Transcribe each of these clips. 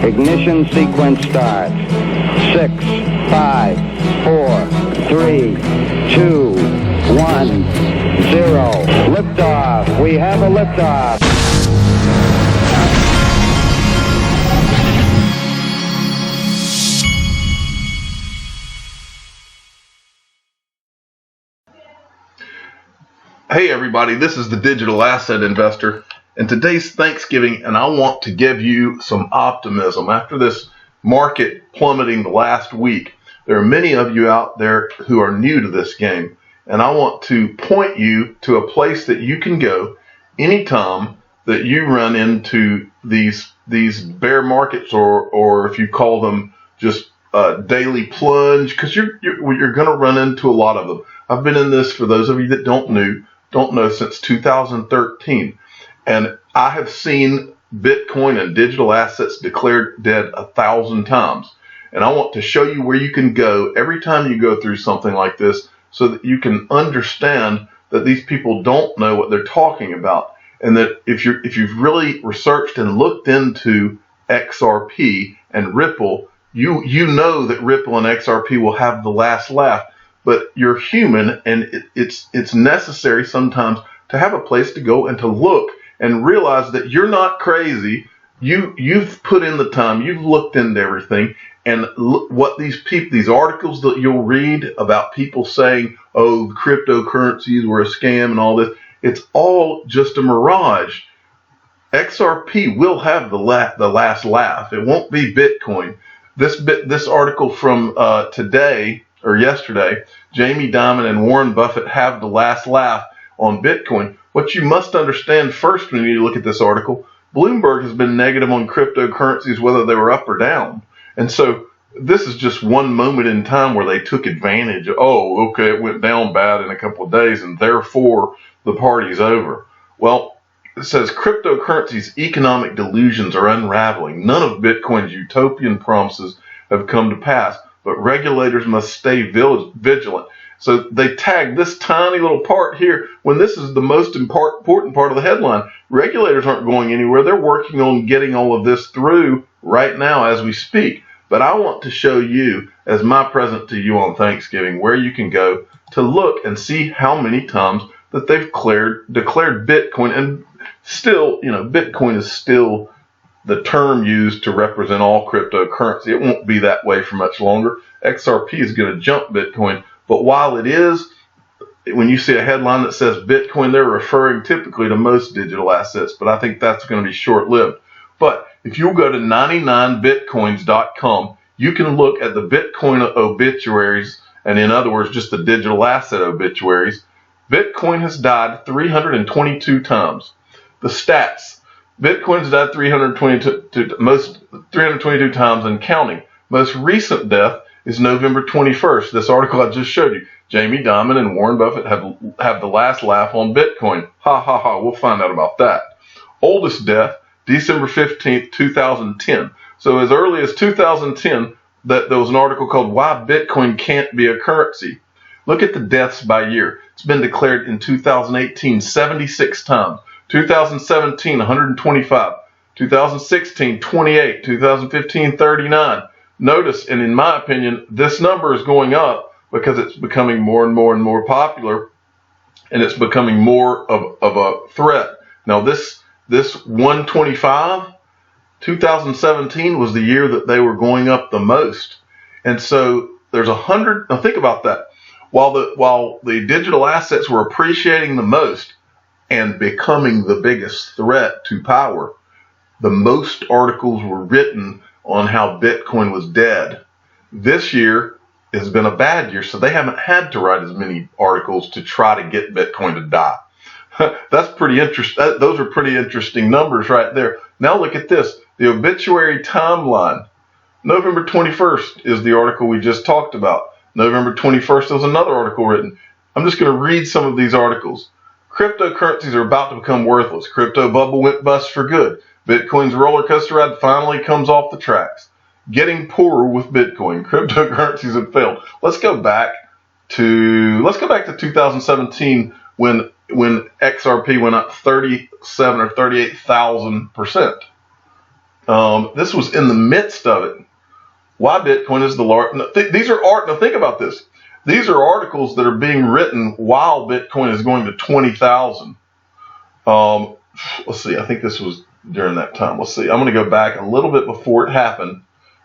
Ignition sequence starts. 6, 5, 4, 3, 2, 1, 0. Liftoff. We have a liftoff. Hey everybody, this is the Digital Asset Investor, and today's Thanksgiving, and I want to give you some optimism. After this market plummeting the last week, there are many of you out there who are new to this game, and I want to point you to a place that you can go anytime that you run into these bear markets, or if you call them just daily plunge, because you're going to run into a lot of them. I've been in this, for those of you that don't know, since 2013, and I have seen Bitcoin and digital assets declared dead 1,000 times. And I want to show you where you can go every time you go through something like this, so that you can understand that these people don't know what they're talking about, and that if you've really researched and looked into XRP and Ripple, you know that Ripple and XRP will have the last laugh. But you're human, and it's necessary sometimes to have a place to go and to look and realize that you're not crazy. You've put in the time, you've looked into everything, and what these articles that you'll read about people saying, oh, cryptocurrencies were a scam and all this, it's all just a mirage. XRP will have the last laugh. It won't be Bitcoin. This article from today or yesterday, Jamie Dimon and Warren Buffett have the last laugh on Bitcoin. What you must understand first when you look at this article, Bloomberg has been negative on cryptocurrencies whether they were up or down. And so this is just one moment in time where they took advantage. Oh, okay, it went down bad in a couple of days, and therefore the party's over. Well, it says cryptocurrencies' economic delusions are unraveling. None of Bitcoin's utopian promises have come to pass, but regulators must stay vigilant. So they tag this tiny little part here when this is the most important part of the headline. Regulators aren't going anywhere. They're working on getting all of this through right now as we speak. But I want to show you, as my present to you on Thanksgiving, where you can go to look and see how many times that they've declared Bitcoin. And still, Bitcoin is still the term used to represent all cryptocurrency. It won't be that way for much longer. XRP is going to jump Bitcoin. But while it is, when you see a headline that says Bitcoin, they're referring typically to most digital assets. But I think that's going to be short-lived. But if you go to 99bitcoins.com, you can look at the Bitcoin obituaries, and in other words, just the digital asset obituaries. Bitcoin has died 322 times. The stats. Bitcoin's died 322 times and counting. Most recent death is November 21st. This article I just showed you. Jamie Dimon and Warren Buffett have the last laugh on Bitcoin. Ha ha ha. We'll find out about that. Oldest death, December 15th, 2010. So as early as 2010, there was an article called Why Bitcoin Can't Be a Currency. Look at the deaths by year. It's been declared in 2018 76 times. 2017, 125, 2016, 28, 2015, 39. Notice, and in my opinion, this number is going up because it's becoming more and more popular, and it's becoming more of a threat. Now, this 125, 2017 was the year that they were going up the most. And so there's 100, now think about that. While the digital assets were appreciating the most and becoming the biggest threat to power, the most articles were written on how Bitcoin was dead. This year has been a bad year, so they haven't had to write as many articles to try to get Bitcoin to die. That's pretty interesting. Those are pretty interesting numbers right there. Now look at this. The obituary timeline. November 21st is the article we just talked about. November 21st, there was another article written. I'm just going to read some of these articles. Cryptocurrencies are about to become worthless. Crypto bubble went bust for good. Bitcoin's roller coaster ride finally comes off the tracks. Getting poorer with Bitcoin. Cryptocurrencies have failed. Let's go back to 2017 when XRP went up 37 or 38,000%. This was in the midst of it. Why Bitcoin is the largest. These are art. Now think about this. These are articles that are being written while Bitcoin is going to 20,000. Let's see. I think this was during that time. Let's see. I'm going to go back a little bit before it happened.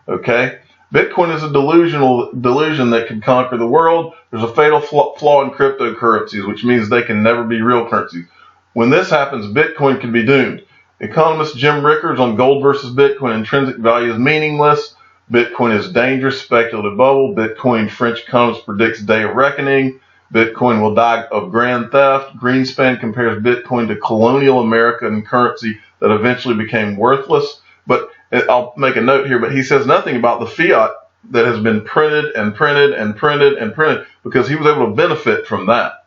Okay. Bitcoin is a delusion that can conquer the world. There's a fatal flaw in cryptocurrencies, which means they can never be real currencies. When this happens, Bitcoin can be doomed. Economist Jim Rickards on gold versus Bitcoin intrinsic value is meaningless. Bitcoin is dangerous, speculative bubble. Bitcoin French economist predicts day of reckoning. Bitcoin will die of grand theft. Greenspan compares Bitcoin to colonial American currency that eventually became worthless. But I'll make a note here, but he says nothing about the fiat that has been printed and printed and printed and printed because he was able to benefit from that.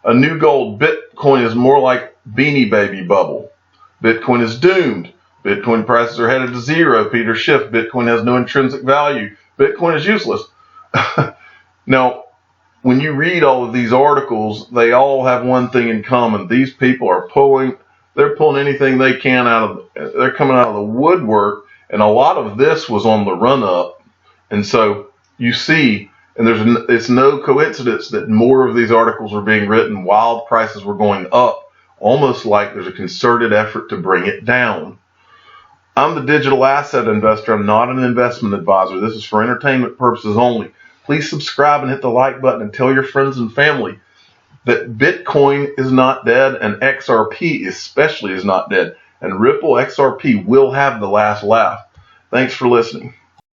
A new gold Bitcoin is more like Beanie Baby bubble. Bitcoin is doomed. Bitcoin prices are headed to zero. Peter Schiff, Bitcoin has no intrinsic value. Bitcoin is useless. Now, when you read all of these articles, they all have one thing in common. These people are they're pulling anything they can they're coming out of the woodwork, and a lot of this was on the run up. And so you see, and it's no coincidence that more of these articles are being written while prices were going up, almost like there's a concerted effort to bring it down. I'm the digital asset investor. I'm not an investment advisor. This is for entertainment purposes only. Please subscribe and hit the like button and tell your friends and family that Bitcoin is not dead and XRP especially is not dead. And Ripple XRP will have the last laugh. Thanks for listening.